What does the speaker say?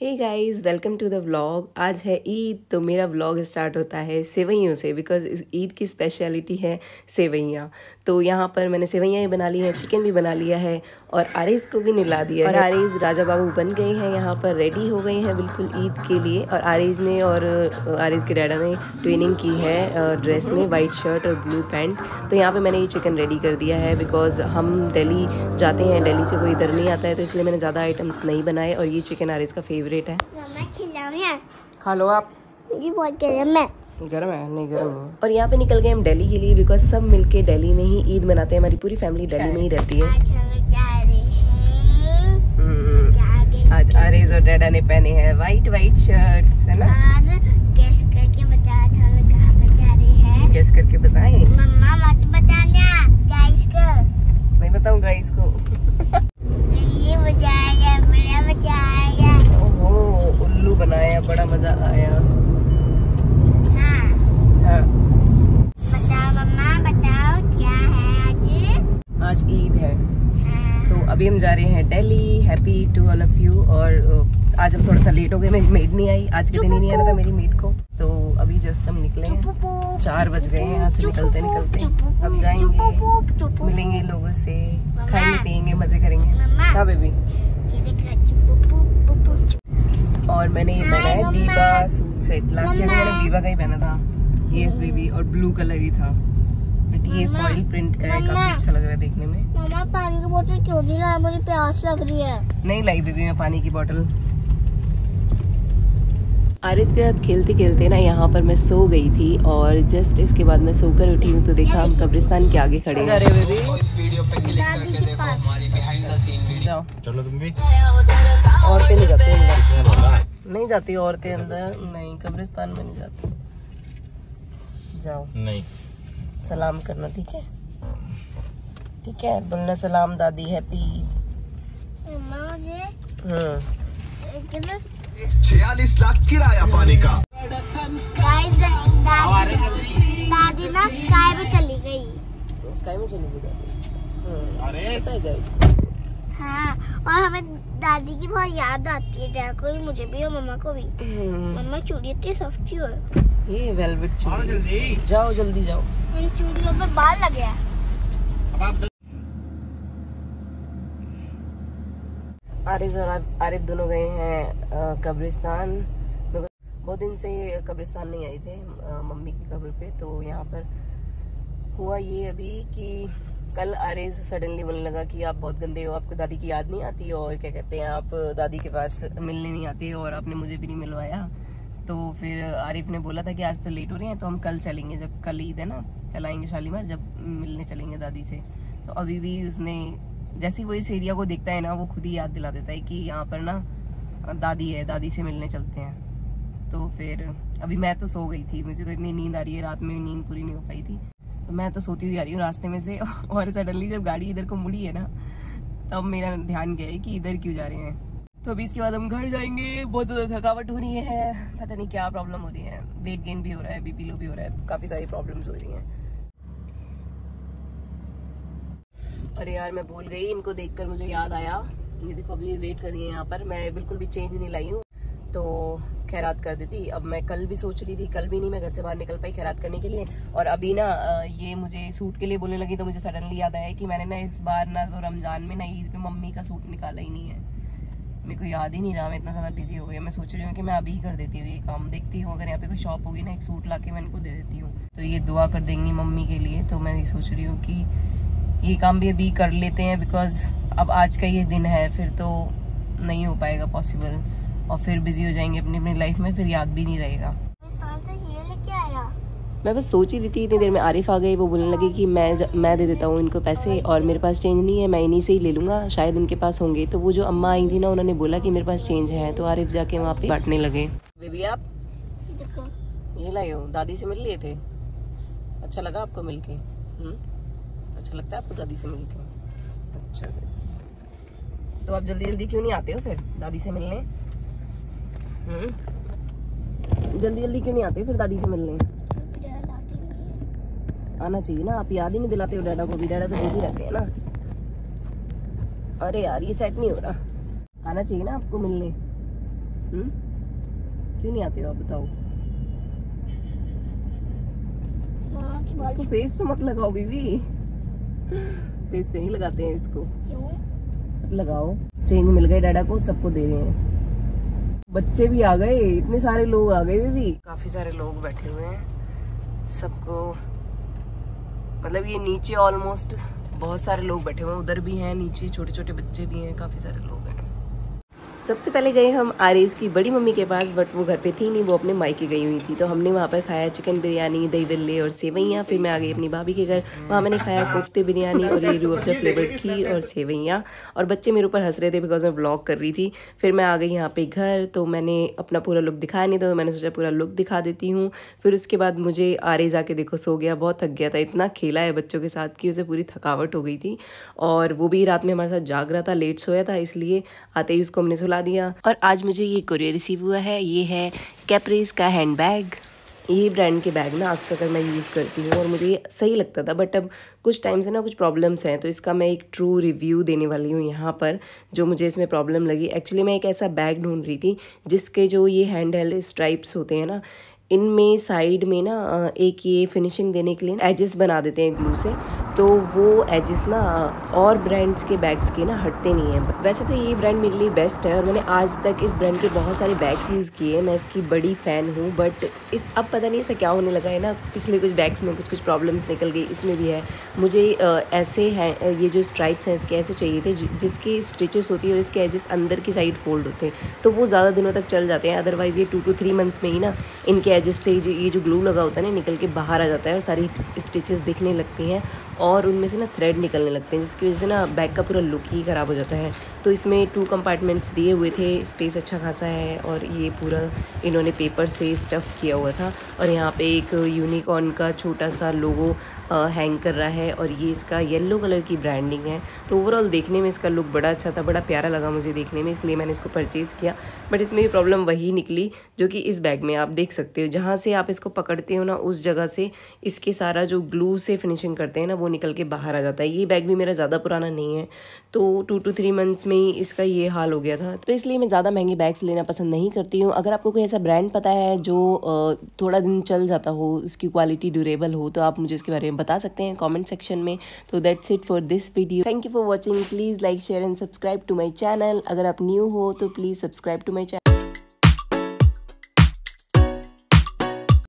Hey guys, welcome to the vlog. आज है ईद, तो मेरा व्लॉग स्टार्ट होता है सेवइयों से, बिकॉज इस ईद की स्पेशलिटी है सेवइयाँ। तो यहाँ पर मैंने सेवइयाँ ही बना ली हैं, चिकन भी बना लिया है और आरिज़ को भी निला दिया है। और आरिज़ राजा बाबू बन गए हैं, यहाँ पर रेडी हो गए हैं बिल्कुल ईद के लिए। और आरिज़ ने और आरिज़ के डैडा ने ट्विनिंग की है ड्रेस में, वाइट शर्ट और ब्लू पैंट। तो यहाँ पर मैंने ये चिकन रेडी कर दिया है, बिकॉज हम दिल्ली जाते हैं, दिल्ली से कोई इधर नहीं आता है, तो इसलिए मैंने ज़्यादा आइटम्स नहीं बनाए। और ये चिकन आरिज़ का फेवरेट है। खा लो आप। ये बहुत गर्म है। गर्म है? नहीं गर्म नहीं। और यहाँ पे निकल गए हम दिल्ली के लिए, बिकॉज सब मिलके दिल्ली में ही ईद मनाते हैं। हमारी पूरी फैमिली दिल्ली में ही रहती है। आज आरिज़ और डैडा ने पहने हैं वाइट शर्ट्स, है ना? गेस करके बता कहाँ पे जा रहे हैं। गेस करके बताएं। मम्मा मत बताना गाइस को। नहीं बताऊँ गाइस को। ये बताया, बड़ा बताया। ओहो, उल्लू बनाया, बड़ा मजा आया। हाँ। बताओ मम्मा, बताओ क्या है आज ईद है। हाँ। तो अभी हम जा रहे हैं Delhi. Happy to all of you. और आज हम थोड़ा सा लेट हो गए, मेरी मेड नहीं आई आज के दिन ही नहीं आना था मेरी मेड को। तो अभी जस्ट हम निकले हैं, 4 बज गए हैं यहाँ से निकलते अब जाएंगे, मिलेंगे लोगों से, खाएंगे पियेंगे, मजे करेंगे। हाँ बेबी। और मैंने ये पहना है Viva suit set. Last year मैंने वीवा का ही पहना था, यस बेबी, और ब्लू कलर ही था, बट ये फॉइल प्रिंट का है, काफी अच्छा लग रहा है देखने में। मम्मा पानी की बोतल क्यों नहीं लाई? मुझे प्यास लग रही है। नहीं लाई बेबी मैं पानी की बोतल। आरिज़ के साथ खेलते खेलते ना यहाँ पर मैं सो गई थी, और जस्ट इसके बाद मैं सोकर उठी हूँ तो देखा हम कब्रिस्तान के आगे खड़े हैं। अरे बेबी जाओ, चलो तुम भी। औरतें नहीं जाती अंदर, नहीं जाती औरतें अंदर, नहीं कब्रिस्तान में नहीं जाती। जाओ, नहीं सलाम करना, ठीक है? ठीक है, बोलना सलाम दादी, हैप्पी। मम्मा मुझे 46 लाख किराया पानी का। दादी ना स्काई में चली गई। स्काई में चली गई दादी? अरे पता है गाइस। हाँ, और हमें दादी की बहुत याद आती है, डैड को भी, मुझे भी और मम्मा को भी। मम्मा चूड़ी इतनी सॉफ्ट है। ये वेलवेट चूड़ी। जल्दी जाओ, जल्दी जाओ। इन चूड़ियों पे बाल लगे हैं। अब आप आरिज़ और आरिफ दोनों गए हैं कब्रिस्तान। बहुत दिन से कब्रिस्तान नहीं आए थे मम्मी की कब्र पे। तो यहाँ पर हुआ ये अभी कि कल आरिज़ सडनली बोलने लगा कि आप बहुत गंदे हो, आपको दादी की याद नहीं आती, और क्या कहते हैं, आप दादी के पास मिलने नहीं आते, और आपने मुझे भी नहीं मिलवाया। तो फिर आरिफ ने बोला था कि आज तो लेट हो रहे हैं, तो हम कल चलेंगे, जब कल ईद है ना, कल आएंगे शालीमार, जब मिलने चलेंगे दादी से। तो अभी भी उसने, जैसे वो इस एरिया को देखता है ना, वो खुद ही याद दिला देता है कि यहाँ पर ना दादी है, दादी से मिलने चलते हैं। तो फिर अभी मैं तो सो गई थी, मुझे तो इतनी नींद आ रही है, रात में नींद पूरी नहीं हो पाई थी, तो मैं तो सोती हुई आ रही हूँ रास्ते में से। और सडनली जब गाड़ी इधर को मुड़ी है ना, तब मेरा ध्यान गया है कि इधर क्यों जा रहे हैं। तो अभी इसके बाद हम घर जाएंगे। बहुत ज़्यादा थकावट हो रही है, पता नहीं क्या प्रॉब्लम हो रही है, वेट गेन भी हो रहा है, बीपी लो भी हो रहा है, काफ़ी सारी प्रॉब्लम्स हो रही हैं। अरे यार मैं भूल गई, इनको देखकर मुझे याद आया, ये देखो अभी वेट कर रही है यहाँ पर, मैं बिल्कुल भी चेंज नहीं लाई हूँ, तो खैरात कर देती। अब मैं कल भी सोच रही थी, कल भी नहीं मैं घर से बाहर निकल पाई खैरात करने के लिए। और अभी ना ये मुझे सूट के लिए बोलने लगी, तो मुझे सडनली याद आया कि मैंने ना इस बार ना तो रमजान में ना ईद पे मम्मी का सूट निकाला ही नहीं है, मेरे को याद ही नहीं रहा, मैं इतना ज़्यादा बिजी हो गई। मैं सोच रही हूँ कि मैं अभी ही कर देती हूँ ये काम, देखती हूँ अगर यहाँ पे कोई शॉप होगी ना, एक सूट ला के मैं इनको दे देती हूँ, तो ये दुआ कर देंगी मम्मी के लिए। तो मैं ये सोच रही हूँ कि ये काम भी अभी कर लेते हैं, बिकॉज अब आज का ये दिन है, फिर तो नहीं हो पाएगा पॉसिबल, और फिर बिजी हो जाएंगे अपनी अपनी लाइफ में, फिर याद भी नहीं रहेगा। से ये लेके आया। मैं बस सोच ही थी, इतनी देर में आरिफ आ गई, वो बोलने लगी कि मैं दे देता हूँ इनको पैसे, और मेरे पास चेंज नहीं है, मैं इन्हीं से ही ले लूँगा, शायद इनके पास होंगे। तो वो जो अम्मा आई थी ना, उन्होंने बोला कि मेरे पास चेंज है, तो आरिफ जाके वहाँ पे बांटने लगे। बेबी आप देखो, ये लाए हो, दादी से मिल लिए थे? अच्छा लगा आपको मिलके? अच्छा लगता है आपको दादी से मिलके? अच्छा से। तो आप जल्दी जल्दी क्यों नहीं आते हो फिर दादी से मिलने? जल्दी जल्दी क्यों नहीं आते फिर दादी से मिलने? आना चाहिए ना, आप याद ही नहीं दिलाते हो डैडा को भी, डैडा तो बिजी रहते हैं ना। अरे यार ये सेट नहीं हो रहा, आना चाहिए ना आपको मिलने। क्यों नहीं आते हो आप बताओ? मामा की इसको फेस पे मत लगाओ बीवी, फेस पे नहीं लगाते हैं इसको। क्यों? मत लगाओ। चेंज मिल गए डाडा को, सबको दे रहे हैं। बच्चे भी आ गए, इतने सारे लोग आ गए बीवी, काफी सारे लोग बैठे हुए हैं। सबको मतलब ये नीचे ऑलमोस्ट बहुत सारे लोग बैठे हुए हैं, उधर भी हैं नीचे छोटे छोटे बच्चे भी हैं, काफी सारे लोग हैं। सबसे पहले गए हम आरेज की बड़ी मम्मी के पास, बट वो घर पे थी नहीं, वो अपने मायके गई हुई थी। तो हमने वहाँ पर खाया चिकन बिरयानी, दही बल्ले और सेवैयाँ। फिर मैं आ गई अपनी भाभी के घर, वहाँ मैंने खाया कोफ्ते बिरयानी और ये रूह अफ़ज़ा फ्लेवर्ड खीर और सेवैयाँ। और बच्चे मेरे ऊपर हंस रहे थे बिकॉज मैं ब्लॉग कर रही थी। फिर मैं आ गई यहाँ पे घर, तो मैंने अपना पूरा लुक दिखाया नहीं था, तो मैंने सोचा पूरा लुक दिखा देती हूँ। फिर उसके बाद मुझे आरेज आके देखो सो गया, बहुत थक गया था, इतना खेला है बच्चों के साथ कि उसे पूरी थकावट हो गई थी। और वो भी रात में हमारे साथ जाग रहा था, लेट सोया था, इसलिए आते ही उसको हमने सुला दिया। और आज मुझे ये कोरियर रिसीव हुआ है, ये है कैप्रीज का हैंड बैग। ये ब्रांड के बैग ना अक्सर मैं यूज़ करती हूँ और मुझे ये सही लगता था, बट अब कुछ टाइम से ना कुछ प्रॉब्लम्स हैं, तो इसका मैं एक ट्रू रिव्यू देने वाली हूँ यहाँ पर, जो मुझे इसमें प्रॉब्लम लगी। एक्चुअली मैं एक ऐसा बैग ढूंढ रही थी जिसके जो ये हैंडल स्ट्राइप्स होते हैं ना, इनमें साइड में ना एक ये फिनिशिंग देने के लिए एजेस बना देते हैं ग्लू से, तो वो एजेस ना और ब्रांड्स के बैग्स के ना हटते नहीं हैं। वैसे तो ये ब्रांड मेरे लिए बेस्ट है और मैंने आज तक इस ब्रांड के बहुत सारे बैग्स यूज़ किए, मैं इसकी बड़ी फ़ैन हूँ। बट इस अब पता नहीं ऐसा क्या होने लगा है ना, पिछले कुछ बैग्स में कुछ प्रॉब्लम्स निकल गई, इसमें भी है। मुझे ऐसे हैं ये जो स्ट्राइप्स हैं इसके ऐसे चाहिए थे जिसकी स्टिचेस होती है और इसके एजेस अंदर की साइड फोल्ड होते हैं, तो वो ज़्यादा दिनों तक चल जाते हैं। अदरवाइज़ ये 2 to 3 मंथ्स में ही ना इनके एजेस से ये जो ग्लू लगा होता है ना निकल के बाहर आ जाता है और सारी स्टिचेस दिखने लगती हैं और उनमें से ना थ्रेड निकलने लगते हैं, जिसकी वजह से ना बैग का पूरा लुक ही ख़राब हो जाता है। तो इसमें 2 कंपार्टमेंट्स दिए हुए थे, स्पेस अच्छा खासा है और ये पूरा इन्होंने पेपर से स्टफ़ किया हुआ था। और यहाँ पे एक यूनिकॉर्न का छोटा सा लोगो हैंग कर रहा है और ये इसका येलो कलर की ब्रांडिंग है। तो ओवरऑल देखने में इसका लुक बड़ा अच्छा था, बड़ा प्यारा लगा मुझे देखने में, इसलिए मैंने इसको परचेज़ किया। बट इसमें भी प्रॉब्लम वही निकली जो कि इस बैग में आप देख सकते हो, जहाँ से आप इसको पकड़ते हो ना उस जगह से इसके सारा जो ग्लू से फिनिशिंग करते हैं ना वो निकल के बाहर आ जाता है। ये बैग भी मेरा ज़्यादा पुराना नहीं है, तो 2 to 3 मंथ्स में ही इसका ये हाल हो गया था, तो इसलिए मैं ज़्यादा महंगे बैग्स लेना पसंद नहीं करती हूँ। अगर आपको कोई ऐसा ब्रांड पता है जो थोड़ा दिन चल जाता हो, उसकी क्वालिटी ड्यूरेबल हो, तो आप मुझे इसके बारे में बता सकते हैं कमेंट सेक्शन में। तो that's it for this video. Thank you for watching. Please like share and subscribe to my channel. अगर आप न्यू हो तो please subscribe to my channel.